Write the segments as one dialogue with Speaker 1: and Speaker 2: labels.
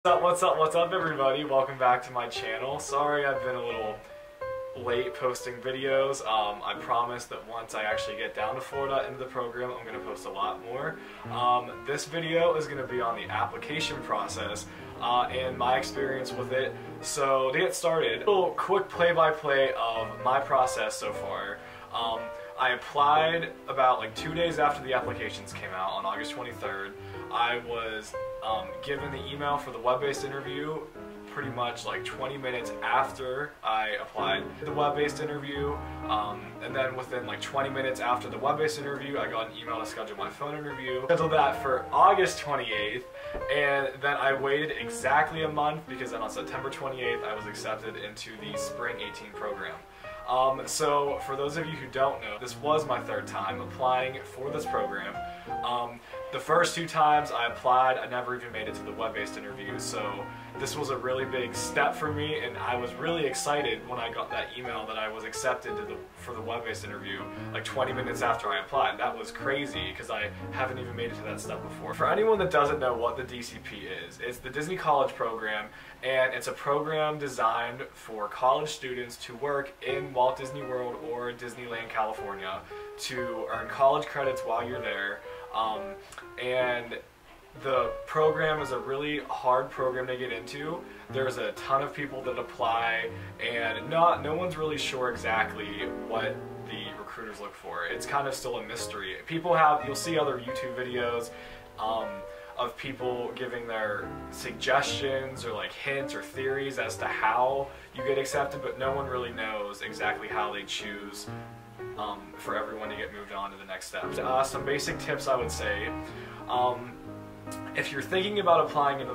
Speaker 1: What's up everybody? Welcome back to my channel. Sorry I've been a little late posting videos. I promise that once I actually get down to Florida into the program, I'm going to post a lot more. This video is going to be on the application process and my experience with it. So to get started, a little quick play-by-play of my process so far. I applied about like 2 days after the applications came out on August 23rd. I was given the email for the web-based interview pretty much like 20 minutes after I applied the web-based interview, and then within like 20 minutes after the web-based interview I got an email to schedule my phone interview. Scheduled that for August 28th, and then I waited exactly a month because then on September 28th I was accepted into the Spring 18 program. So for those of you who don't know, this was my third time applying for this program. The first two times I applied, I never even made it to the web-based interview, so this was a really big step for me, and I was really excited when I got that email that I was accepted for the web-based interview like 20 minutes after I applied. That was crazy because I haven't even made it to that step before. For anyone that doesn't know what the DCP is, it's the Disney College Program, and it's a program designed for college students to work in Walt Disney World or Disneyland, California, to earn college credits while you're there. And the program is a really hard program to get into. There's a ton of people that apply, and no one's really sure exactly what the recruiters look for. It's kind of still a mystery. You'll see other YouTube videos of people giving their suggestions or like hints or theories as to how you get accepted, but no one really knows exactly how they choose for everyone to get moved on to the next step. Some basic tips I would say. If you're thinking about applying for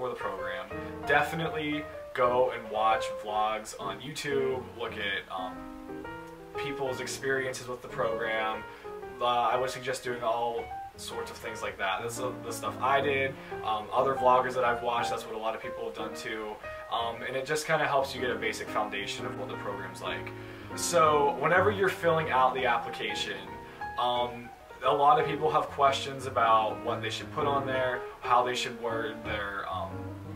Speaker 1: the program, definitely go and watch vlogs on YouTube. Look at people's experiences with the program. I would suggest doing all sorts of things like that. This is the stuff I did. Other vloggers that I've watched, that's what a lot of people have done too. And it just kind of helps you get a basic foundation of what the program's like. So whenever you're filling out the application, a lot of people have questions about what they should put on there, how they should word their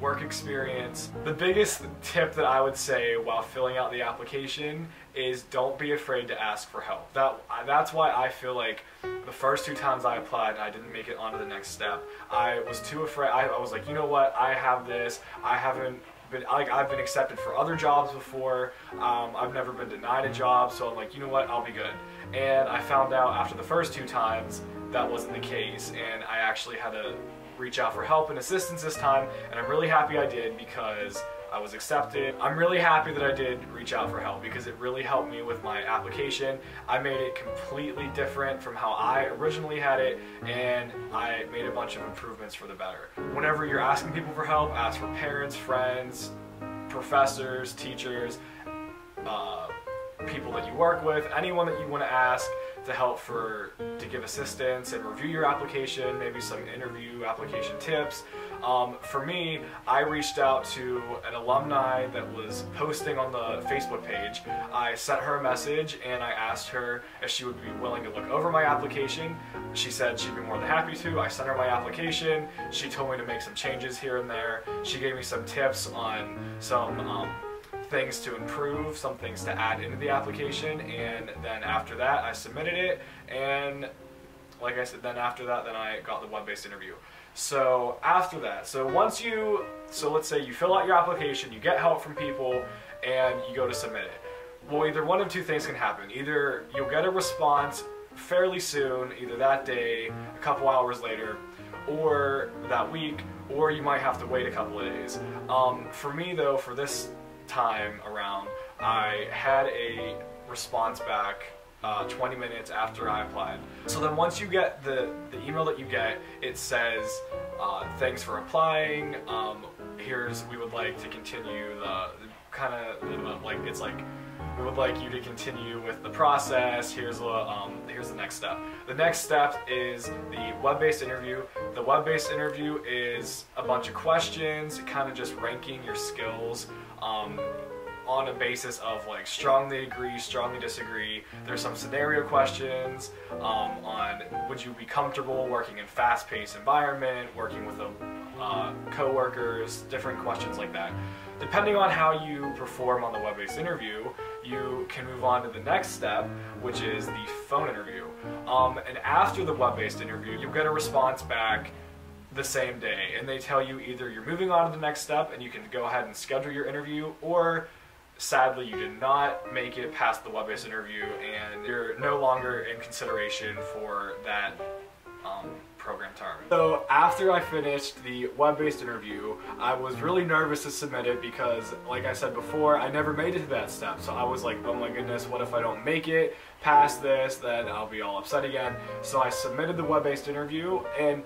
Speaker 1: work experience. The biggest tip that I would say while filling out the application is don't be afraid to ask for help. That's why I feel like the first two times I applied and I didn't make it onto the next step, I was too afraid. I was like, you know what, I have this, I've been accepted for other jobs before, I've never been denied a job, so I'm like, you know what, I'll be good. And I found out after the first two times that wasn't the case, and I actually had to reach out for help and assistance this time, and I'm really happy I did because I was accepted. I'm really happy that I did reach out for help because it really helped me with my application. I made it completely different from how I originally had it, and I made a bunch of improvements for the better. Whenever you're asking people for help, ask for parents, friends, professors, teachers, people that you work with, anyone that you want to ask to help to give assistance and review your application, maybe some interview application tips. For me, I reached out to an alumni that was posting on the Facebook page. I sent her a message and I asked her if she would be willing to look over my application. She said she'd be more than happy to. I sent her my application. She told me to make some changes here and there. She gave me some tips on some things to improve, some things to add into the application, and then after that I submitted it, and like I said, then after that I got the web-based interview. So after that, so let's say you fill out your application, you get help from people, and you go to submit it. Well, either one of two things can happen. Either you'll get a response fairly soon, either that day, a couple hours later, or that week, or you might have to wait a couple of days. For me though, for this time around, I had a response back 20 minutes after I applied. So then once you get the email that you get, it says thanks for applying, we would like to continue we would like you to continue with the process. Here's the next step. The next step is the web-based interview. The web-based interview is a bunch of questions, kind of just ranking your skills on a basis of like strongly agree, strongly disagree. There's some scenario questions on would you be comfortable working in fast-paced environment, working with a coworkers, different questions like that. Depending on how you perform on the web-based interview, you can move on to the next step, which is the phone interview. And after the web-based interview, you'll get a response back the same day, and they tell you either you're moving on to the next step and you can go ahead and schedule your interview, or sadly you did not make it past the web-based interview and you're no longer in consideration for that program term. So after I finished the web-based interview, I was really nervous to submit it because, like I said before, I never made it to that step. So I was like, oh my goodness, what if I don't make it past this? Then I'll be all upset again. So I submitted the web-based interview, and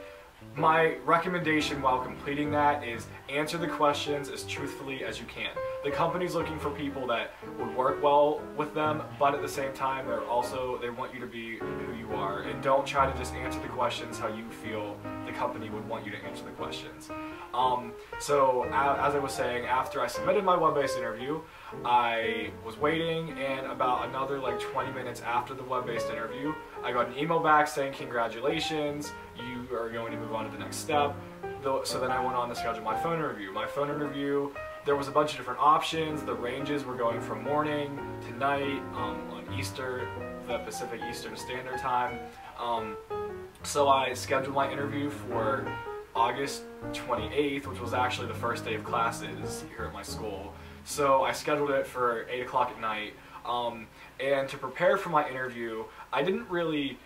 Speaker 1: my recommendation while completing that is answer the questions as truthfully as you can. The company's looking for people that would work well with them, but at the same time, they want you to be who you are, and don't try to just answer the questions how you feel the company would want you to answer the questions. So as I was saying, after I submitted my web-based interview, I was waiting, and about another like 20 minutes after the web-based interview, I got an email back saying, congratulations, you are going to move on to the next step. So then I went on to schedule my phone interview. My phone interview, there was a bunch of different options. The ranges were going from morning to night on the Pacific Eastern Standard Time. So I scheduled my interview for August 28th, which was actually the first day of classes here at my school. So I scheduled it for 8 o'clock at night. And to prepare for my interview, I didn't really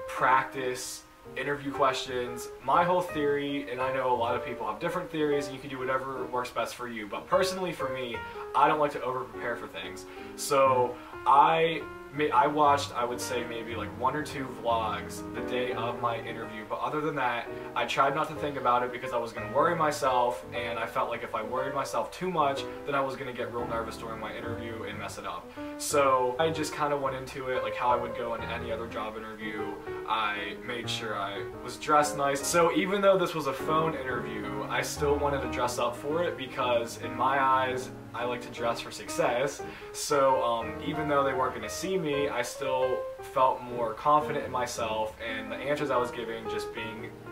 Speaker 1: practice interview questions. My whole theory, and I know a lot of people have different theories, and you can do whatever works best for you, but personally for me, I don't like to over prepare for things. So I watched, I would say, maybe like 1 or 2 vlogs the day of my interview, but other than that, I tried not to think about it because I was going to worry myself, and I felt like if I worried myself too much, then I was going to get real nervous during my interview and mess it up. So I just kind of went into it like how I would go in any other job interview. I made sure I was dressed nice. So even though this was a phone interview, I still wanted to dress up for it because in my eyes, I like to dress for success. So even though they weren't going to see me, I still felt more confident in myself, and the answers I was giving just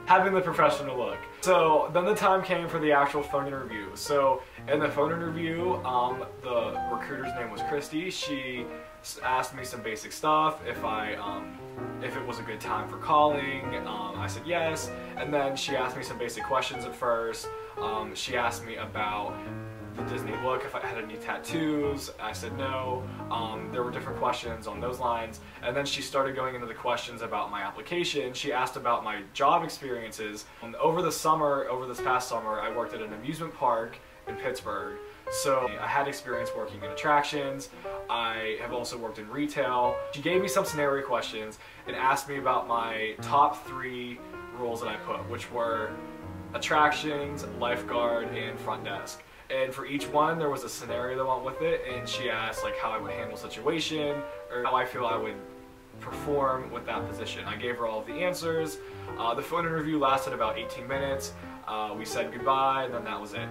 Speaker 1: having the professional look. So then the time came for the actual phone interview. So in the phone interview, the recruiter's name was Christy. She asked me some basic stuff, if it was a good time for calling. I said yes, and then she asked me some basic questions at first. She asked me about the Disney look, if I had any tattoos. I said no. There were different questions on those lines, and then she started going into the questions about my application. She asked about my job experiences. Over this past summer, I worked at an amusement park in Pittsburgh. So I had experience working in attractions. I have also worked in retail. She gave me some scenario questions and asked me about my top 3 roles that I put, which were attractions, lifeguard, and front desk. And for each one, there was a scenario that went with it, and she asked like how I would handle a situation or how I feel I would perform with that position. I gave her all of the answers. The phone interview lasted about 18 minutes. We said goodbye, and then that was it.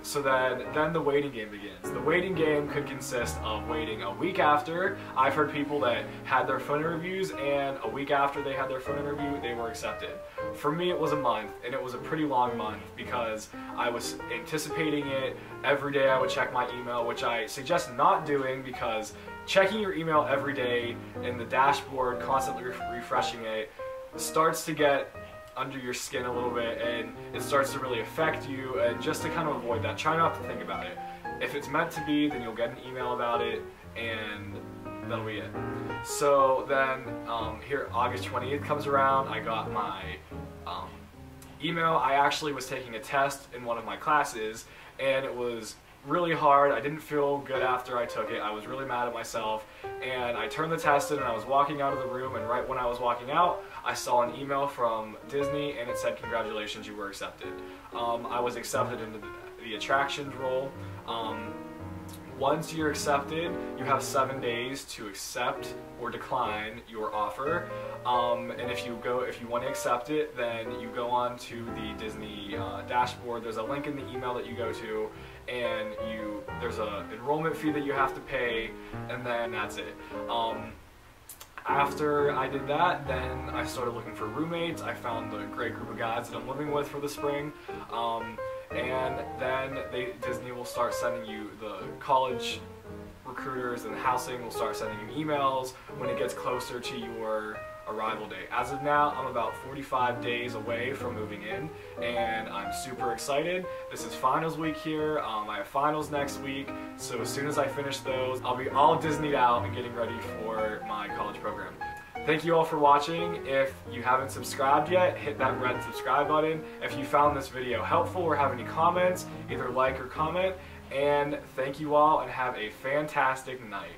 Speaker 1: So then the waiting game begins. The waiting game could consist of waiting a week after. I've heard people that had their phone interviews, and a week after they had their phone interview, they were accepted. For me, it was a month, and it was a pretty long month because I was anticipating it. Every day I would check my email, which I suggest not doing because checking your email every day in the dashboard, constantly refreshing it, starts to get under your skin a little bit, and it starts to really affect you. And just to kind of avoid that, try not to think about it. If it's meant to be, then you'll get an email about it, and that'll be it. So then here August 20th comes around, I got my email. I actually was taking a test in one of my classes, and it was really hard. I didn't feel good after I took it. I was really mad at myself, and I turned the test in, and I was walking out of the room, and right when I was walking out, I saw an email from Disney, and it said, congratulations, you were accepted. I was accepted into the attractions role. Once you're accepted, you have 7 days to accept or decline your offer. And if you want to accept it, then you go on to the Disney dashboard. There's a link in the email that you go to, and there's an enrollment fee that you have to pay, and then that's it. After I did that, then I started looking for roommates. I found a great group of guys that I'm living with for the spring. And then Disney will start sending you, the college recruiters and housing will start sending you emails when it gets closer to your arrival date. As of now, I'm about 45 days away from moving in, and I'm super excited. This is finals week here. I have finals next week, so as soon as I finish those, I'll be all Disneyed out and getting ready for my college program. Thank you all for watching. If you haven't subscribed yet, hit that red subscribe button. If you found this video helpful or have any comments, either like or comment. And thank you all and have a fantastic night.